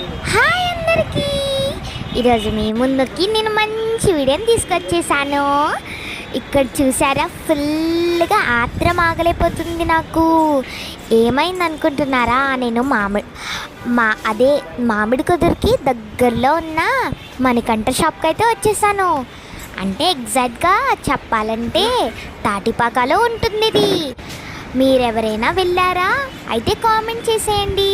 Hi అందరికీ. ఈరోజు మీ ముందుకి నేను మంచి వీడియోని తీసుకొచ్చేసాను. ఇక్కడ చూసారా, ఫుల్గా ఆత్రం ఆగలేకపోతుంది నాకు. ఏమైంది అనుకుంటున్నారా? నేను మామిడి కుదురుకి దగ్గరలో ఉన్న మణికంఠ షాప్కి అయితే వచ్చేసాను. అంటే ఎగ్జాక్ట్గా చెప్పాలంటే తాటిపాకాలో ఉంటుంది ఇది. మీరెవరైనా వెళ్ళారా? అయితే కామెంట్ చేసేయండి.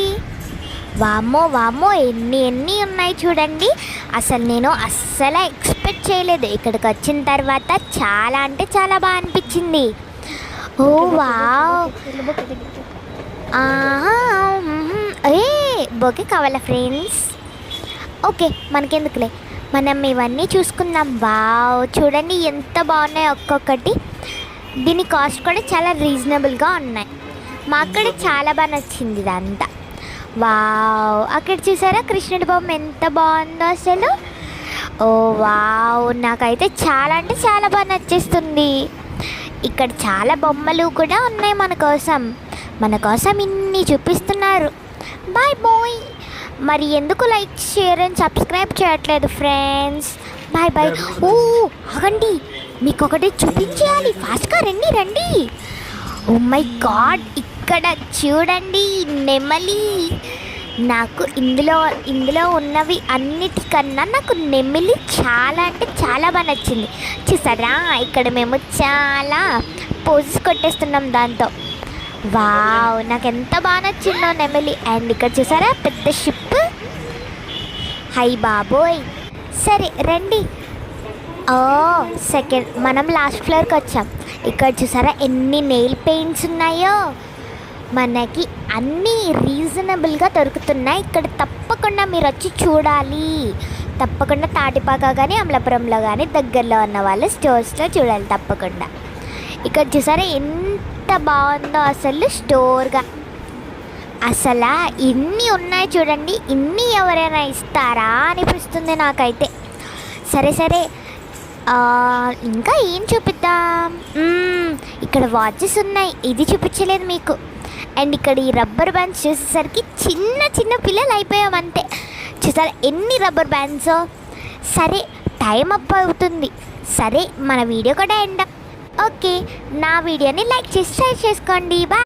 వామ్మో వామ్మో, ఎన్ని ఉన్నాయి చూడండి. అసలు నేను అస్సలు ఎక్స్పెక్ట్ చేయలేదు. ఇక్కడికి వచ్చిన తర్వాత చాలా అంటే చాలా బాగా అనిపించింది. ఓ వావ్, ఏ బొకే కావాలా ఫ్రెండ్స్? ఓకే, మనకెందుకులే, మనం ఇవన్నీ చూసుకుందాం. వావ్, చూడండి ఎంత బాగున్నాయి ఒక్కొక్కటి. దీని కాస్ట్ కూడా చాలా రీజనబుల్గా ఉన్నాయి. మాకు కూడా చాలా బాగా నచ్చింది ఇదంతా. వావ్, అక్కడ చూసారా కృష్ణుడి బొమ్మ ఎంత బాగుందో అసలు. ఓ వావ్, నాకైతే చాలా అంటే చాలా బాగా నచ్చేస్తుంది. ఇక్కడ చాలా బొమ్మలు కూడా ఉన్నాయి మన కోసం ఇన్ని చూపిస్తున్నారు. Bye bye. మరి ఎందుకు లైక్, షేర్ అండ్ సబ్స్క్రైబ్ చేయట్లేదు ఫ్రెండ్స్? Bye bye. ఓ ఆగండి, మీకు ఒకటి చూపించేయాలి. ఫాస్ట్గా రండి. ఓ మై గాడ్, ఇక్కడ చూడండి నెమలి. నాకు ఇందులో ఉన్నవి అన్నిటికన్నా నాకు నెమలి చాలా అంటే చాలా బాగా నచ్చింది. చూసారా, ఇక్కడ మేము చాలా పోజెస్ కొట్టేస్తున్నాం దాంతో. వావ్, నాకు ఎంత బాగా నచ్చిందో నెమలి. అండ్ ఇక్కడ చూసారా పెద్ద షిప్. హై బాబోయ్. సరే రండి. మనం లాస్ట్ ఫ్లోర్కి వచ్చాం. ఇక్కడ చూసారా ఎన్ని నెయిల్ పెయింట్స్ ఉన్నాయో. మనకి అన్నీ రీజనబుల్గా దొరుకుతున్నాయి ఇక్కడ. తప్పకుండా మీరు వచ్చి చూడాలి. తప్పకుండా తాటిపాక కానీ అమలాపురంలో కానీ దగ్గరలో ఉన్న వాళ్ళు స్టోర్స్లో చూడాలి తప్పకుండా. ఇక్కడ చూసారా ఎంత బాగుందో అసలు స్టోర్గా. అసలు ఇన్ని ఉన్నాయి చూడండి. ఇన్ని ఎవరైనా ఇస్తారా అనిపిస్తుంది నాకైతే. సరే, ఇంకా ఏం చూపిద్దాం? ఇక్కడ వాచెస్ ఉన్నాయి, ఇది చూపించలేదు మీకు. అండ్ ఇక్కడ ఈ రబ్బర్ బ్యాండ్స్ చూసేసరికి చిన్న పిల్లలు అయిపోయాం అంతే. చూసారా ఎన్ని రబ్బర్ బ్యాండ్సో. సరే, టైం అప్ అవుతుంది. సరే, మన వీడియో కూడా ఎండ్. ఓకే, నా వీడియోని లైక్ చేసి షేర్ చేసుకోండి. బాయ్.